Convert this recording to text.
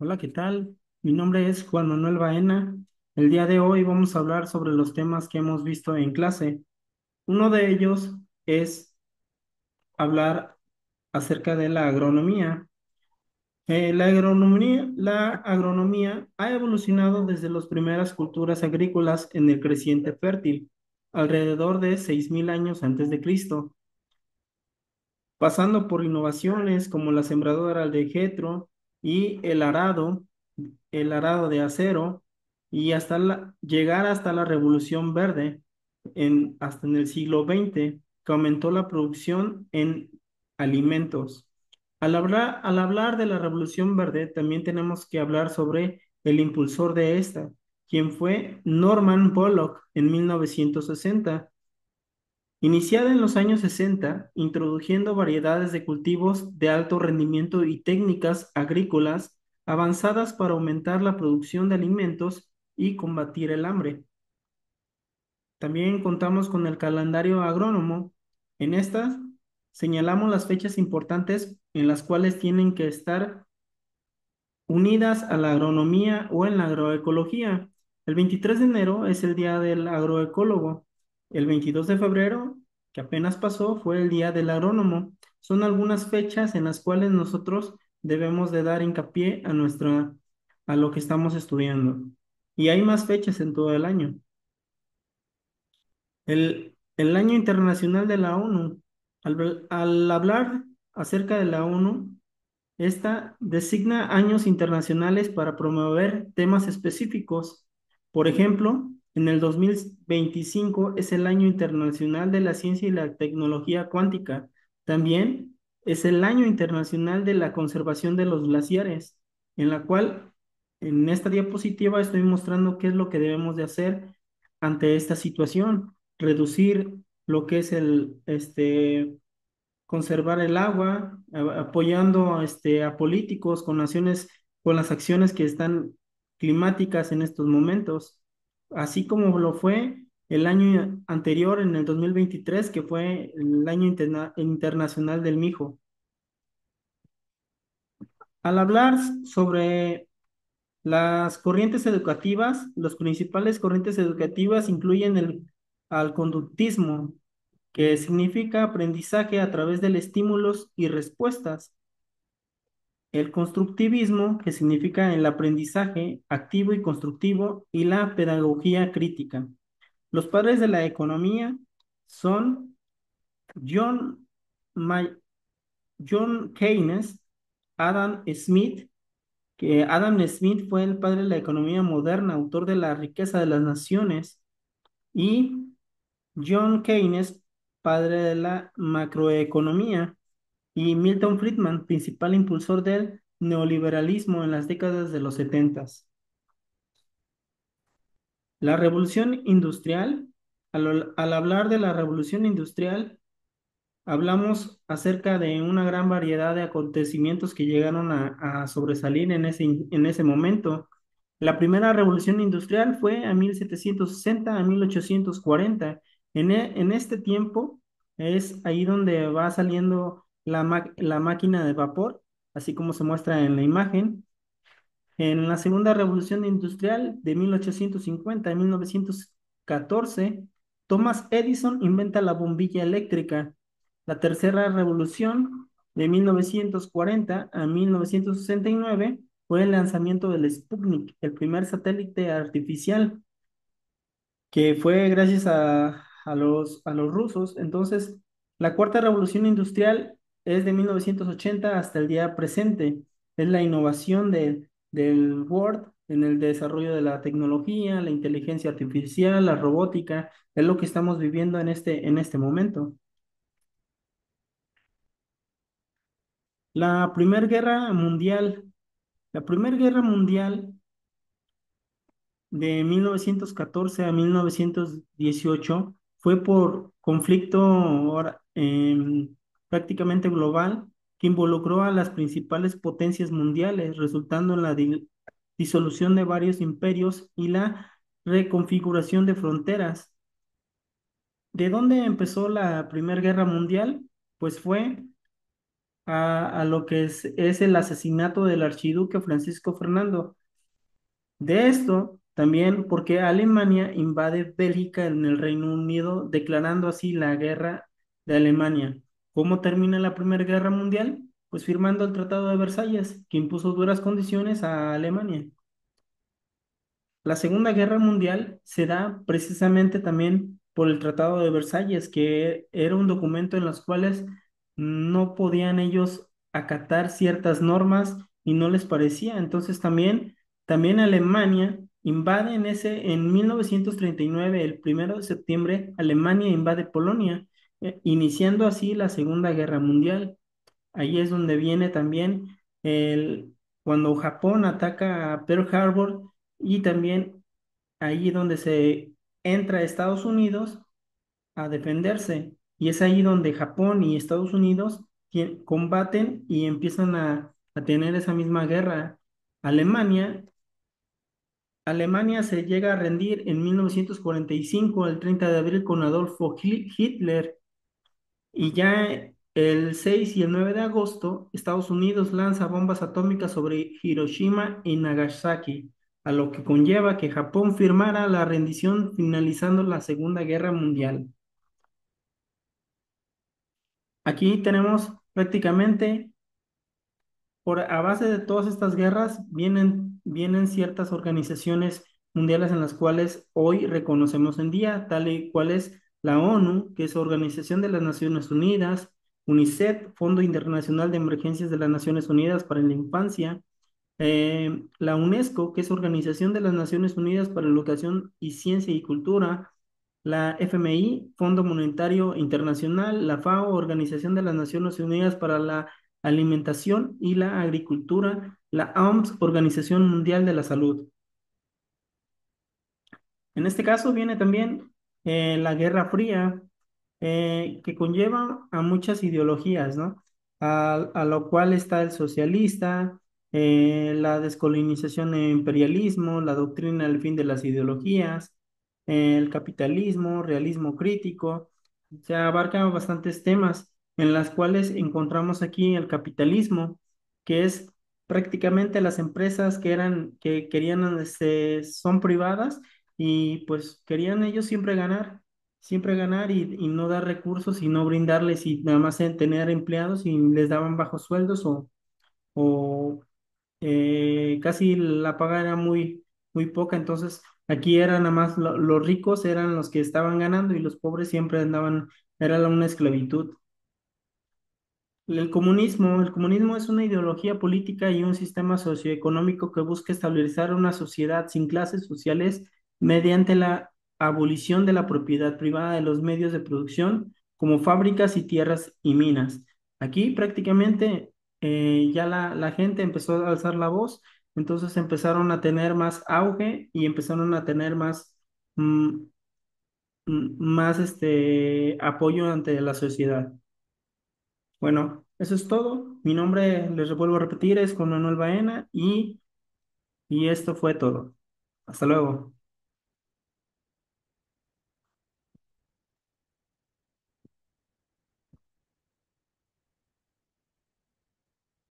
Hola, ¿qué tal? Mi nombre es Juan Manuel Baena. El día de hoy vamos a hablar sobre los temas que hemos visto en clase. Uno de ellos es hablar acerca de la agronomía. La agronomía ha evolucionado desde las primeras culturas agrícolas en el creciente fértil, alrededor de 6.000 años antes de Cristo, pasando por innovaciones como la sembradora de Jetro y el arado de acero, y llegar hasta la Revolución Verde, hasta en el siglo XX, que aumentó la producción en alimentos. Al hablar de la Revolución Verde, también tenemos que hablar sobre el impulsor de esta, quien fue Norman Borlaug en 1960. Iniciada en los años 60, introduciendo variedades de cultivos de alto rendimiento y técnicas agrícolas avanzadas para aumentar la producción de alimentos y combatir el hambre. También contamos con el calendario agrónomo. En estas señalamos las fechas importantes en las cuales tienen que estar unidas a la agronomía o en la agroecología. El 23 de enero es el Día del Agroecólogo. El 22 de febrero, que apenas pasó, fue el Día del Agrónomo. Son algunas fechas en las cuales nosotros debemos de dar hincapié a lo que estamos estudiando. Y hay más fechas en todo el año. El Año Internacional de la ONU. Al hablar acerca de la ONU, esta designa años internacionales para promover temas específicos. Por ejemplo, en el 2025 es el Año Internacional de la Ciencia y la Tecnología Cuántica. También es el Año Internacional de la Conservación de los Glaciares, en la cual en esta diapositiva estoy mostrando qué es lo que debemos de hacer ante esta situación. Reducir lo que es conservar el agua, apoyando a políticos con con las acciones que están climáticas en estos momentos, así como lo fue el año anterior, en el 2023, que fue el año internacional del mijo. Al hablar sobre las corrientes educativas, las principales corrientes educativas incluyen al conductismo, que significa aprendizaje a través de estímulos y respuestas. El constructivismo, que significa el aprendizaje activo y constructivo, y la pedagogía crítica. Los padres de la economía son John, Ma- John Keynes, Adam Smith, que Adam Smith fue el padre de la economía moderna, autor de La riqueza de las naciones, y John Keynes, padre de la macroeconomía, y Milton Friedman, principal impulsor del neoliberalismo en las décadas de los 70. La revolución industrial, al hablar de la revolución industrial, hablamos acerca de una gran variedad de acontecimientos que llegaron a sobresalir en ese momento. La primera revolución industrial fue a 1760 a 1840. En este tiempo es ahí donde va saliendo la máquina de vapor, así como se muestra en la imagen. En la segunda revolución industrial de 1850 a 1914, Thomas Edison inventa la bombilla eléctrica. La tercera revolución de 1940 a 1969 fue el lanzamiento del Sputnik, el primer satélite artificial, que fue gracias a los rusos. Entonces, la cuarta revolución industrial es de 1980 hasta el día presente. Es la innovación del Word en el desarrollo de la tecnología, la inteligencia artificial, la robótica. Es lo que estamos viviendo en este momento. La Primera Guerra Mundial. La Primera Guerra Mundial de 1914 a 1918 fue por conflicto prácticamente global que involucró a las principales potencias mundiales, resultando en la disolución de varios imperios y la reconfiguración de fronteras. ¿De dónde empezó la Primera Guerra Mundial? Pues fue a lo que es el asesinato del archiduque Francisco Fernando. De esto también porque Alemania invade Bélgica en el Reino Unido, declarando así la guerra de Alemania. ¿Cómo termina la Primera Guerra Mundial? Pues firmando el Tratado de Versalles, que impuso duras condiciones a Alemania. La Segunda Guerra Mundial se da precisamente también por el Tratado de Versalles, que era un documento en los cuales no podían ellos acatar ciertas normas y no les parecía. Entonces también Alemania invade en 1939, el 1 de septiembre, Alemania invade Polonia, iniciando así la Segunda Guerra Mundial. Ahí es donde viene también cuando Japón ataca a Pearl Harbor y también ahí donde se entra a Estados Unidos a defenderse. Y es ahí donde Japón y Estados Unidos combaten y empiezan a tener esa misma guerra. Alemania, Alemania se llega a rendir en 1945, el 30 de abril, con Adolfo Hitler. Y ya el 6 y el 9 de agosto, Estados Unidos lanza bombas atómicas sobre Hiroshima y Nagasaki, a lo que conlleva que Japón firmara la rendición finalizando la Segunda Guerra Mundial. Aquí tenemos prácticamente a base de todas estas guerras vienen ciertas organizaciones mundiales en las cuales hoy reconocemos en día, tal y cual es la ONU, que es Organización de las Naciones Unidas, UNICEF, Fondo Internacional de Emergencias de las Naciones Unidas para la Infancia, la UNESCO, que es Organización de las Naciones Unidas para la Educación y Ciencia y Cultura, la FMI, Fondo Monetario Internacional, la FAO, Organización de las Naciones Unidas para la Alimentación y la Agricultura, la OMS, Organización Mundial de la Salud. En este caso viene también la Guerra Fría, que conlleva a muchas ideologías, ¿no? A lo cual está el socialista, la descolonización e imperialismo, la doctrina del fin de las ideologías, el capitalismo, realismo crítico. Se abarca bastantes temas en las cuales encontramos aquí el capitalismo, que es prácticamente las empresas que querían, son privadas y pues querían ellos siempre ganar y no dar recursos y no brindarles y nada más en tener empleados y les daban bajos sueldos o casi la paga era muy poca. Entonces aquí era nada más los ricos eran los que estaban ganando y los pobres siempre andaban, era una esclavitud. El comunismo es una ideología política y un sistema socioeconómico que busca establecer una sociedad sin clases sociales mediante la abolición de la propiedad privada de los medios de producción, como fábricas y tierras y minas. Aquí prácticamente ya la gente empezó a alzar la voz, entonces empezaron a tener más auge y empezaron a tener mm, más apoyo ante la sociedad. Bueno, eso es todo. Mi nombre, les vuelvo a repetir, es Juan Manuel Baena y esto fue todo. Hasta luego.